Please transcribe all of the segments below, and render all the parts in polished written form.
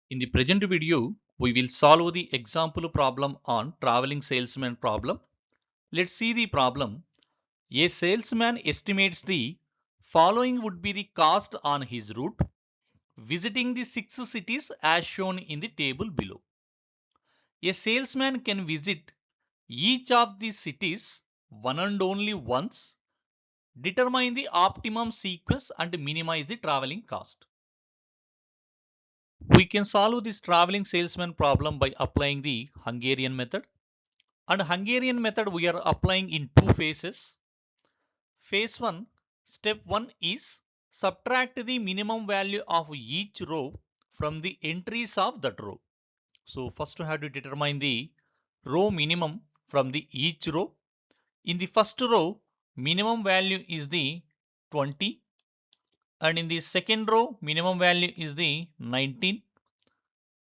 In the present video, we will solve the example problem on traveling salesman problem. Let's see the problem. A salesman estimates the following would be the cost on his route, visiting the 6 cities as shown in the table below. A salesman can visit each of these cities one and only once, determine the optimum sequence and minimize the traveling cost. We can solve this traveling salesman problem by applying the Hungarian method. And Hungarian method we are applying in two phases. Phase 1, step 1 is subtract the minimum value of each row from the entries of that row. So first we have to determine the row minimum from the each row. In the first row, minimum value is the 20, and in the second row, minimum value is the 19,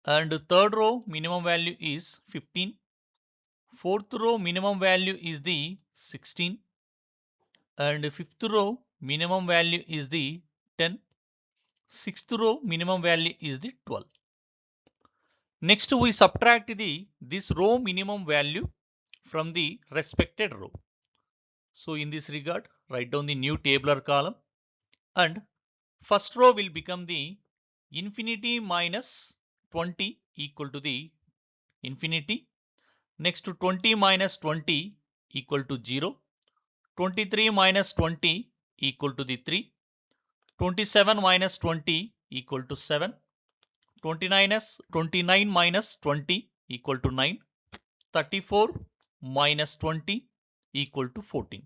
and the third row, minimum value is 15. Fourth row, minimum value is the 16, and fifth row, minimum value is the 10. Sixth row, minimum value is the 12. Next, we subtract this row minimum value from the respected row. So in this regard, write down the new tabular column, and first row will become the infinity minus 20 equal to the infinity. Next to 20 minus 20 equal to 0. 23 minus 20 equal to the 3. 27 minus 20 equal to 7. 29 minus 20 equal to 9. 34 minus 20 equal to 14.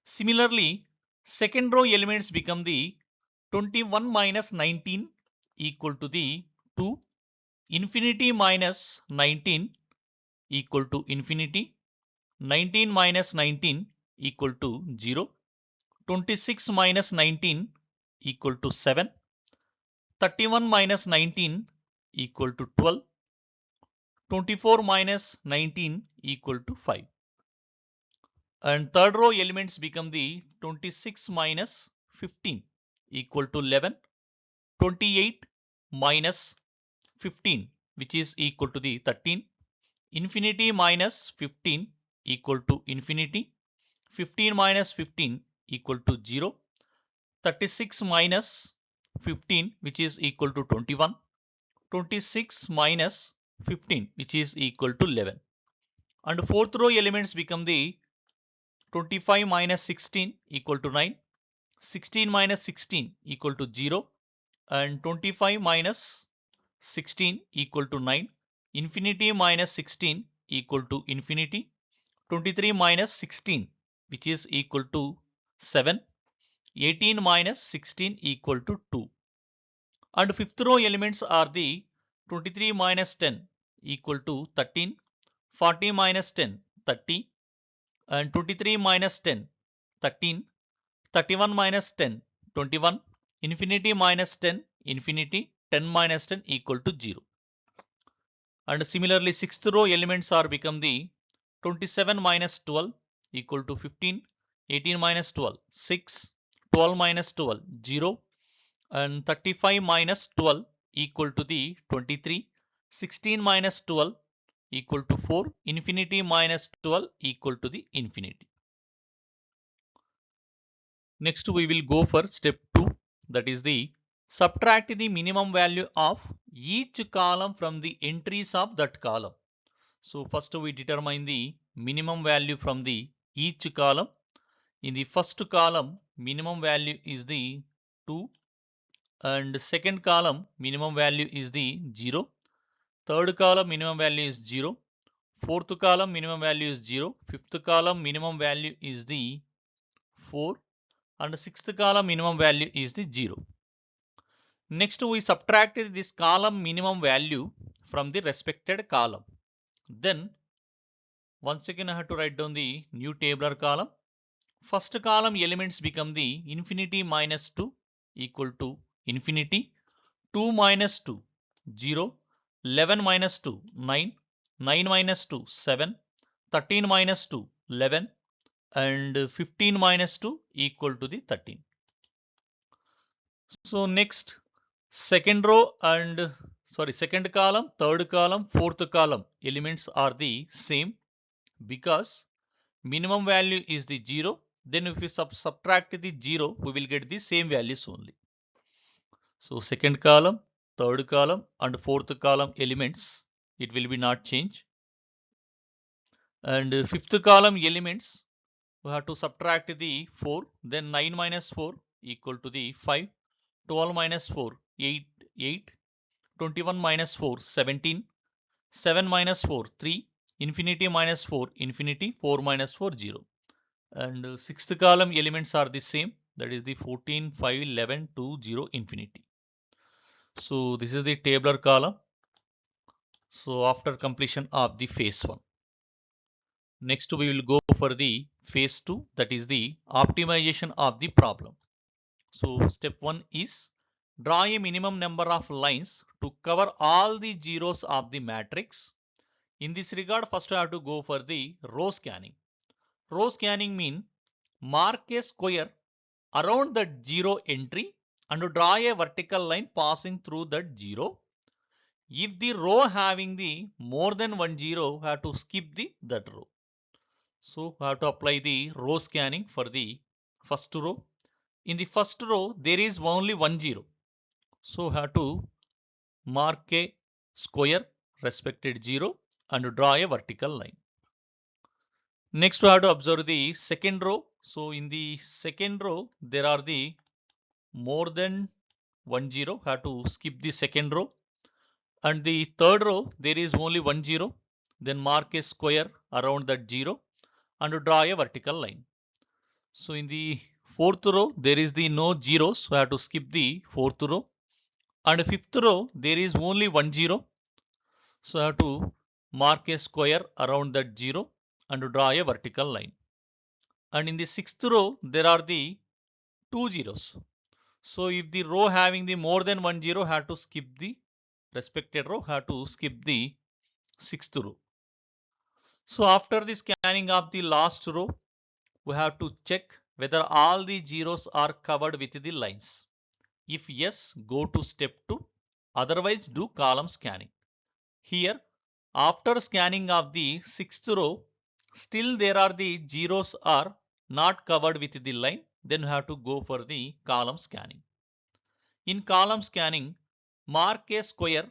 Similarly, second row elements become the 21 minus 19 equal to the 2. Infinity minus 19 equal to infinity. 19 minus 19 equal to 0. 26 minus 19 equal to 7. 31 minus 19 equal to 12. 24 minus 19 equal to 5. And third row elements become the 26 minus 15 equal to 11. 28 minus 15 which is equal to the 13. Infinity minus 15 equal to infinity. 15 minus 15 equal to 0. 36 minus 15 which is equal to 21. 26 minus 15 which is equal to 11. And fourth row elements become the 25 minus 16 equal to 9. 16 minus 16 equal to 0. And 25 minus 16 equal to 9. Infinity minus 16 equal to infinity. 23 minus 16 which is equal to 7. 18 minus 16 equal to 2. And fifth row elements are the 23 minus 10 equal to 13. 40 minus 10 30. And 23 minus 10 13. 31 minus 10 21. Infinity minus 10 infinity. 10 minus 10 equal to 0. And similarly, sixth row elements are become the 27 minus 12 equal to 15. 18 minus 12 6. 12 minus 12 0. And 35 minus 12 equal to the 23. 16 minus 12 equal to 4. Infinity minus 12 equal to the infinity. Next we will go for step 2, that is the subtract the minimum value of each column from the entries of that column. So first we determine the minimum value from the each column. In the first column, minimum value is the 2, and second column minimum value is the 0. Third column minimum value is 0. Fourth column minimum value is 0. Fifth column minimum value is the 4. And sixth column minimum value is the 0. Next we subtracted this column minimum value from the respected column. Then once again I have to write down the new tabular column. First column elements become the infinity minus 2 equal to infinity. 2 minus 2 0. 11 minus 2 9. 9 minus 2 7. 13 minus 2 11. And 15 minus 2 equal to the 13. So next, second row and second column, third column, fourth column elements are the same because minimum value is the 0. Then if we subtract the 0, we will get the same values only. So second column, third column and fourth column elements, it will be not change. And fifth column elements, we have to subtract the 4, then 9 minus 4 equal to the 5, 12 minus 4, 8, 21 minus 4, 17, 7 minus 4, 3, infinity minus 4, infinity, 4 minus 4, 0. And sixth column elements are the same, that is the 14, 5, 11, 2, 0, infinity. So this is the tabular column. So after completion of the phase 1. Next we will go for the phase 2, that is the optimization of the problem. So step 1 is draw a minimum number of lines to cover all the zeros of the matrix. In this regard, first we have to go for the row scanning. Row scanning means mark a square around that zero entry and draw a vertical line passing through that zero. If the row having the more than one zero, we have to skip that row. So we have to apply the row scanning for the first row. In the first row, there is only one zero. So we have to mark a square respected zero and draw a vertical line. Next we have to observe the second row. So in the second row, there are the more than one zero. We have to skip the second row. And the third row, there is only one zero. Then mark a square around that zero and draw a vertical line. So in the fourth row, there is the no zeros. So I have to skip the fourth row. And fifth row, there is only one zero. So I have to mark a square around that zero and draw a vertical line. And in the sixth row, there are the two zeros. So if the row having the more than one zero, have to skip the respected row, have to skip the sixth row. So after the scanning of the last row, we have to check whether all the zeros are covered with the lines. If yes, go to step 2. Otherwise, do column scanning. Here, after scanning of the sixth row, still there are the zeros are not covered with the line. Then we have to go for the column scanning. In column scanning, mark a square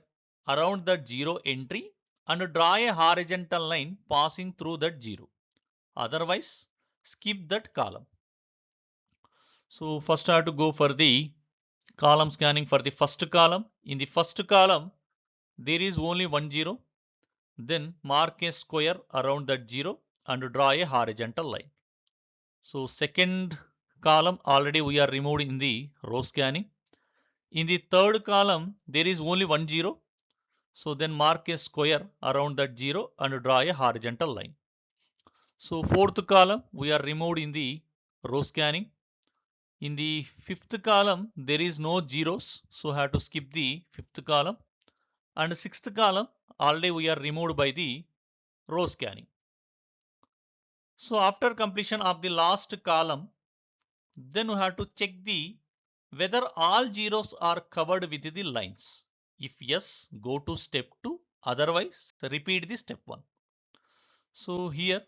around that zero entry and draw a horizontal line passing through that zero. Otherwise, skip that column. So first I have to go for the column scanning for the first column. In the first column, there is only one zero. Then mark a square around that zero and draw a horizontal line. So second column already we are removed in the row scanning. In the third column, there is only one zero. So then mark a square around that zero and draw a horizontal line. So fourth column, we are removed in the row scanning. In the fifth column, there is no zeros. So I have to skip the fifth column. And sixth column, already we are removed by the row scanning. So after completion of the last column, then we have to check whether all zeros are covered with the lines. If yes, go to step 2. Otherwise, repeat the step 1. So here,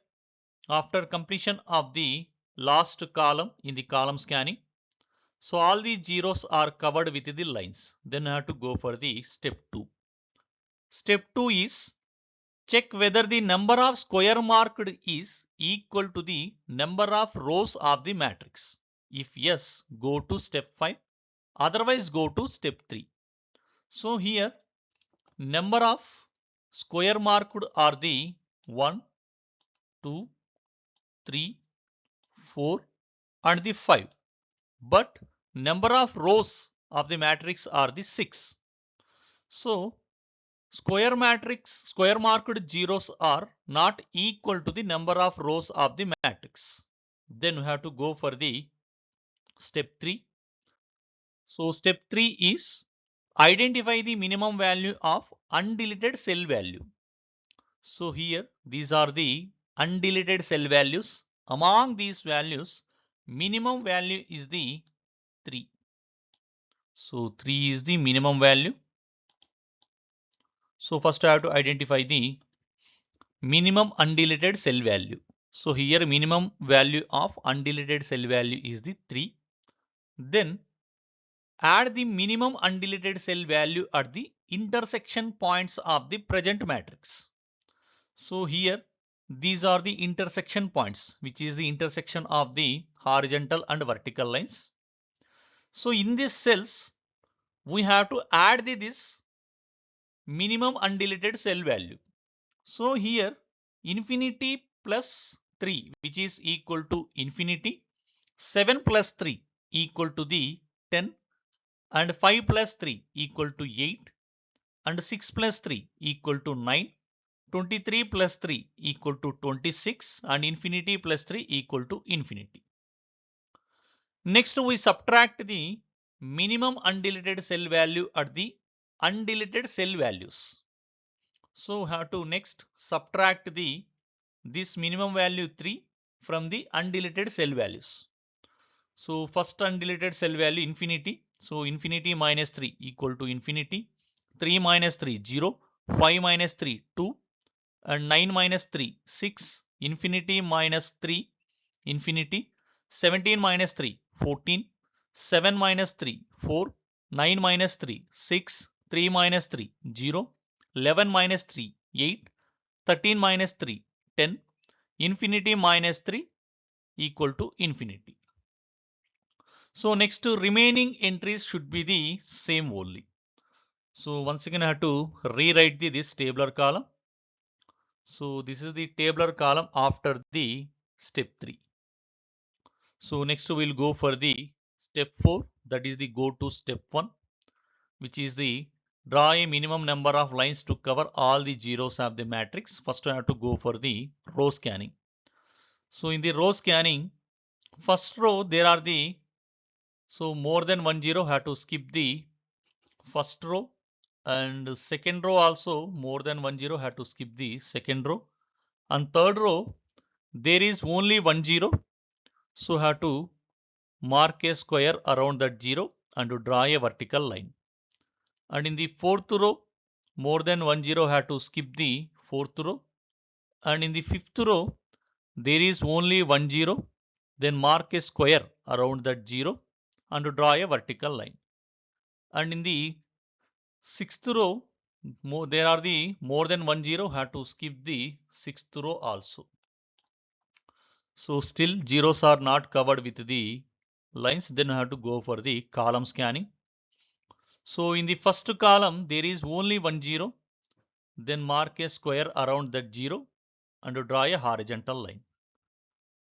after completion of the last column in the column scanning, so all the zeros are covered with the lines. Then I have to go for the step 2. Step 2 is check whether the number of square marked is equal to the number of rows of the matrix. If yes, go to step 5. Otherwise, go to step 3. So here, number of square marked are the 1, 2, 3, 4 and the 5. But number of rows of the matrix are the 6. So square marked zeros are not equal to the number of rows of the matrix. Then we have to go for the step 3. So step 3 is identify the minimum value of undeleted cell value. So here these are the undeleted cell values. Among these values, minimum value is the 3. So 3 is the minimum value. So first I have to identify the minimum undeleted cell value. So here minimum value of undeleted cell value is the 3. Then add the minimum undeleted cell value at the intersection points of the present matrix. So here these are the intersection points, which is the intersection of the horizontal and vertical lines. So in these cells we have to add this minimum undeleted cell value. So here infinity plus 3, which is equal to infinity, 7 plus 3 equal to the 10, and 5 plus 3 equal to 8, and 6 plus 3 equal to 9, 23 plus 3 equal to 26, and infinity plus 3 equal to infinity. Next we subtract the minimum undeleted cell value at the undeleted cell values. So have to next subtract this minimum value 3 from the undeleted cell values. So first undeleted cell value infinity. So infinity minus 3 equal to infinity. 3 minus 3 0. 5 minus 3 2. And 9 minus 3 6. Infinity minus 3 infinity. 17 minus 3 14. 7 minus 3 4. 9 minus 3 6. 3 minus 3 0. 11 minus 3 8. 13 minus 3 10. Infinity minus 3 equal to infinity. So next to remaining entries should be the same only. So once again I have to rewrite this tabular column. So this is the tabular column after the step 3. So next we'll go for the step 4, that is the go to step 1, which is the draw a minimum number of lines to cover all the zeros of the matrix. First I have to go for the row scanning. So in the row scanning, first row there are the more than one zero, have to skip the first row, and second row also more than one zero, have to skip the second row, and third row there is only one zero, so have to mark a square around that zero and to draw a vertical line. And in the fourth row more than one zero, have to skip the fourth row, and in the fifth row there is only one zero, then mark a square around that zero and to draw a vertical line. And in the sixth row there are the more than one zero, have to skip the sixth row also. So still zeros are not covered with the lines, then I have to go for the column scanning. So in the first column there is only one zero, then mark a square around that zero and to draw a horizontal line.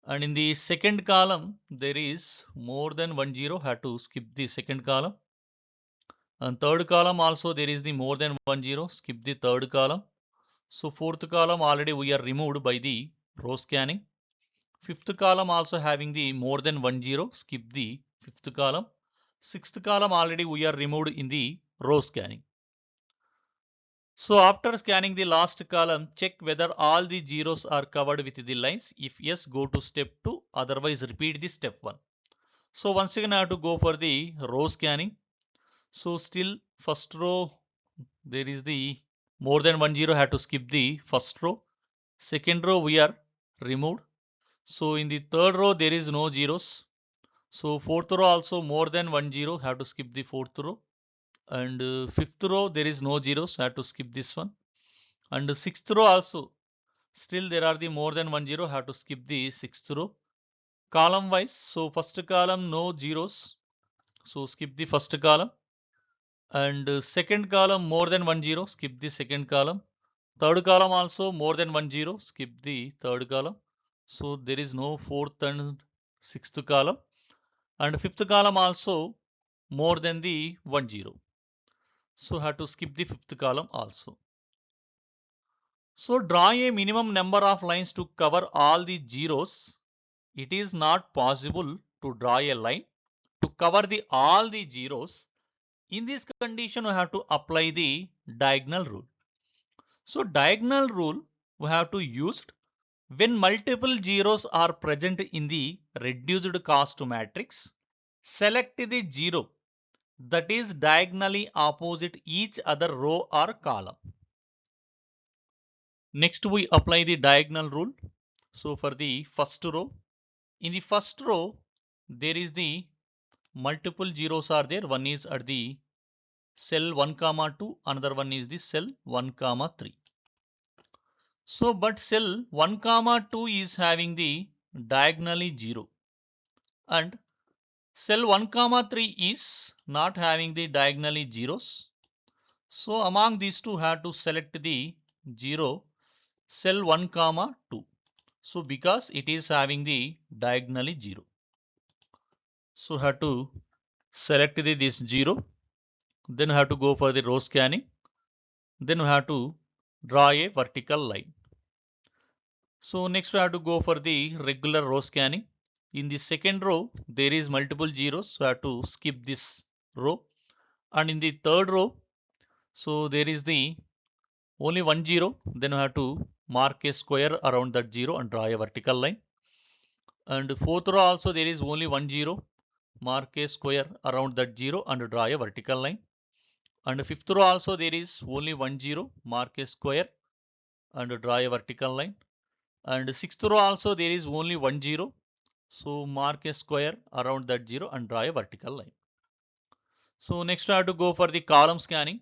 And in the second column there is more than one zero, have to skip the second column. And third column also there is the more than one zero, skip the third column. So fourth column already we are removed by the row scanning. Fifth column also having the more than one zero, skip the fifth column. Sixth column already we are removed in the row scanning. So after scanning the last column, check whether all the zeros are covered with the lines. If yes, go to step 2, otherwise repeat the step 1. So once again I have to go for the row scanning. So still first row there is the more than one zero, have to skip the first row. Second row we are removed. So in the third row there is no zeros. So fourth row also more than one zero, have to skip the fourth row. And fifth row there is no zeros, have to skip this one. And sixth row also still there are the more than one zero, have to skip the sixth row. Column wise, so first column no zeros, so skip the first column. And second column more than one zero, skip the second column. Third column also more than one zero, skip the third column. So there is no fourth and sixth column. And fifth column also more than the one zero, so have to skip the fifth column also. So draw a minimum number of lines to cover all the zeros. It is not possible to draw a line to cover all the zeros. In this condition we have to apply the diagonal rule. So diagonal rule we have to use when multiple zeros are present in the reduced cost matrix. Select the zero that is diagonally opposite each other row or column. Next we apply the diagonal rule. So for the first row, in the first row there is the multiple zeros are there. One is at the cell 1 comma 2, another one is the cell 1 comma 3. So but cell 1 comma 2 is having the diagonally 0 and cell 1 comma 3 is not having the diagonally zeros. So among these two have to select the 0 cell 1 comma 2. So because it is having the diagonally 0. So have to select this 0. Then have to go for the row scanning. Then we have to draw a vertical line. So next we have to go for the regular row scanning. In the second row, there is multiple zeros. So I have to skip this row. And in the third row, so there is the only one zero. Then we have to mark a square around that zero and draw a vertical line. And fourth row also there is only one zero. Mark a square around that zero and draw a vertical line. And fifth row also there is only one zero. Mark a square and draw a vertical line. And sixth row also there is only one zero. So mark a square around that zero and draw a vertical line. So next I have to go for the column scanning.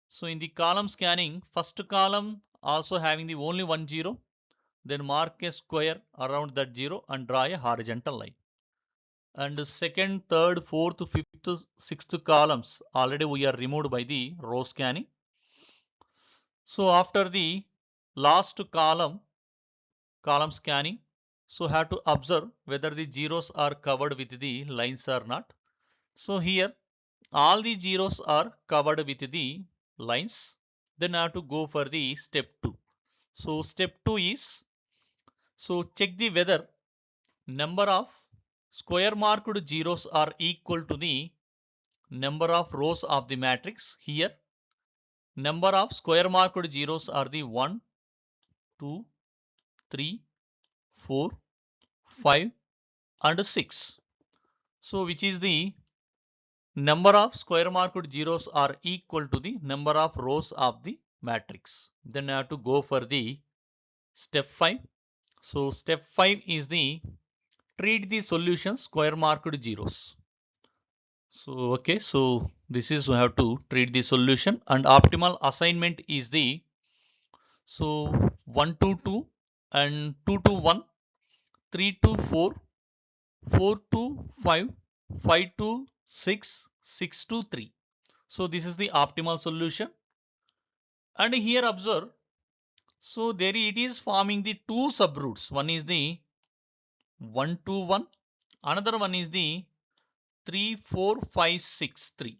So in the column scanning, first column also having the only one zero. Then mark a square around that zero and draw a horizontal line. And the second, third, fourth, fifth, sixth columns already we are removed by the row scanning. So after the last column scanning, so have to observe whether the zeros are covered with the lines or not. So here all the zeros are covered with the lines. Then I have to go for the step 2. So step 2 is, so check the whether number of square marked zeros are equal to the number of rows of the matrix. Here number of square marked zeros are the 1, 2, 3, 4, 5 and 6. So which is the number of square marked zeros are equal to the number of rows of the matrix. Then I have to go for the step 5. So step 5 is the treat the solution square marked zeros. So okay, so this is we have to treat the solution and optimal assignment is the, so 1 to 2 and 2 to 1, 3 to 4, 4 to 5, 5 to 6, 6 to 3. So this is the optimal solution. And here observe, so there it is forming the two subroots. One is the 1 to 1, another one is the 3, 4, 5, 6, 3.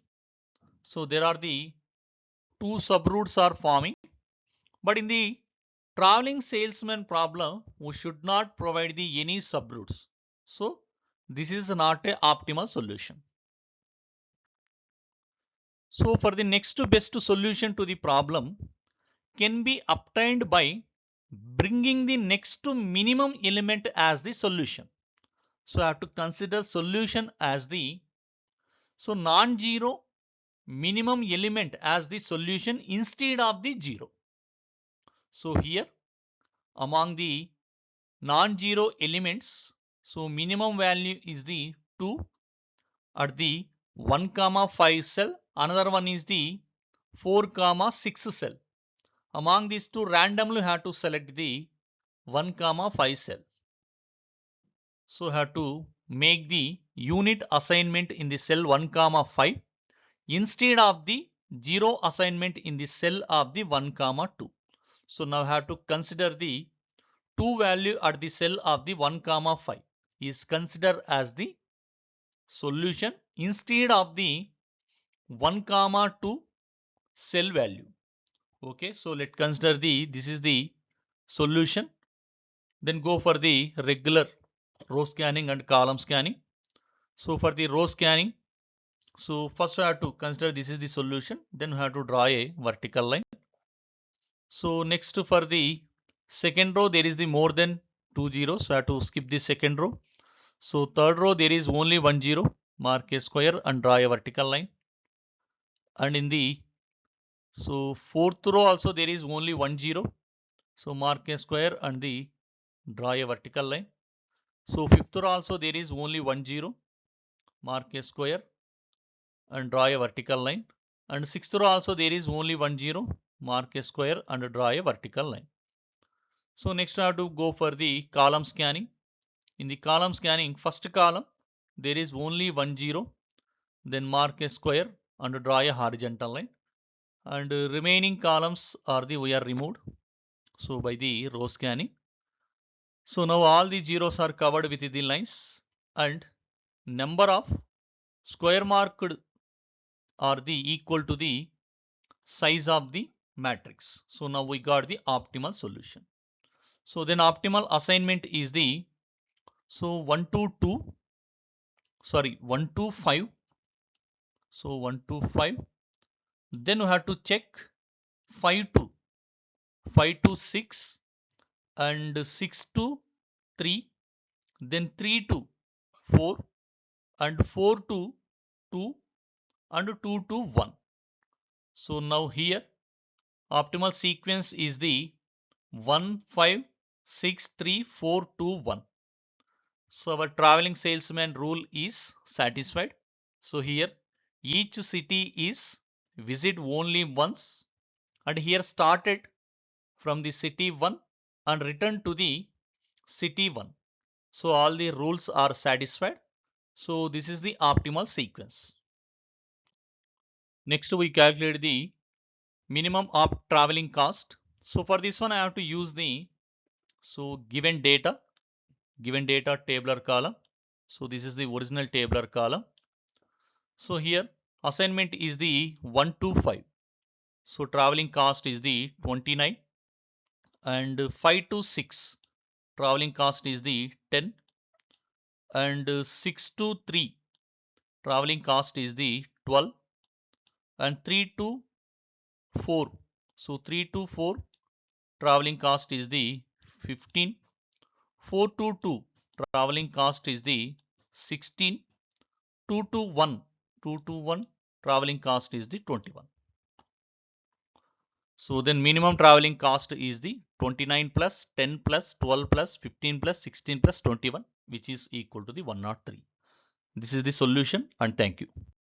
So there are the two subroots are forming. But in the traveling salesman problem, we should not provide the any subroots. So this is not a optimal solution. So for the next best solution to the problem can be obtained by bringing the next to minimum element as the solution. So I have to consider solution as the, so non-zero minimum element as the solution instead of the zero. So here among the non-zero elements, so minimum value is the 2 at the 1 comma 5 cell, another one is the 4 comma 6 cell. Among these two randomly have to select the 1 comma 5 cell. So have to make the unit assignment in the cell 1 comma 5 instead of the 0 assignment in the cell of the 1 comma 2. So now have to consider the 2 value at the cell of the 1 comma 5 is considered as the solution instead of the 1 comma 2 cell value. Okay, so let's consider the, this is the solution. Then go for the regular row scanning and column scanning. So for the row scanning, so first we have to consider this is the solution, then we have to draw a vertical line. So next for the second row there is the more than 2 zeros, so I have to skip the second row. So third row there is only 1 zero, mark a square and draw a vertical line. And in the, so fourth row also there is only 1 zero, So mark a square and draw a vertical line. So fifth row also there is only 1 0. Mark a square and draw a vertical line. And sixth row also there is only 1 0. Mark a square and draw a vertical line. So next I have to go for the column scanning. In the column scanning, first column there is only 1 0. Then mark a square and draw a horizontal line. And remaining columns we are removed. So by the row scanning. So now all the zeros are covered with the lines, and number of square marked are equal to the size of the matrix. So now we got the optimal solution. So then optimal assignment is 1 to 2, sorry 1 to 5. So 1 to 5. Then we have to check 5 to 6 and 6 to 3. Then 3 to 4 and 4 to 2 and 2 to 1. So now here optimal sequence is the 1 5 6 3 4 2 1. So our traveling salesman rule is satisfied. So here each city is visit only once, and here started from the city 1 and return to the city 1. So all the rules are satisfied. So this is the optimal sequence. Next we calculate the minimum of traveling cost. So for this one I have to use the given data tabular column. So this is the original tabular column. So here assignment is the 1 to 5. So traveling cost is the 29, and 5 to 6 traveling cost is the 10, and 6 to 3 traveling cost is the 12, and 3 to 4. So 3 to 4 traveling cost is the 15. 4 to 2 traveling cost is the 16. 2 to 1 traveling cost is the 21. So then minimum traveling cost is the 29 plus 10 plus 12 plus 15 plus 16 plus 21, which is equal to the 103. This is the solution, and thank you.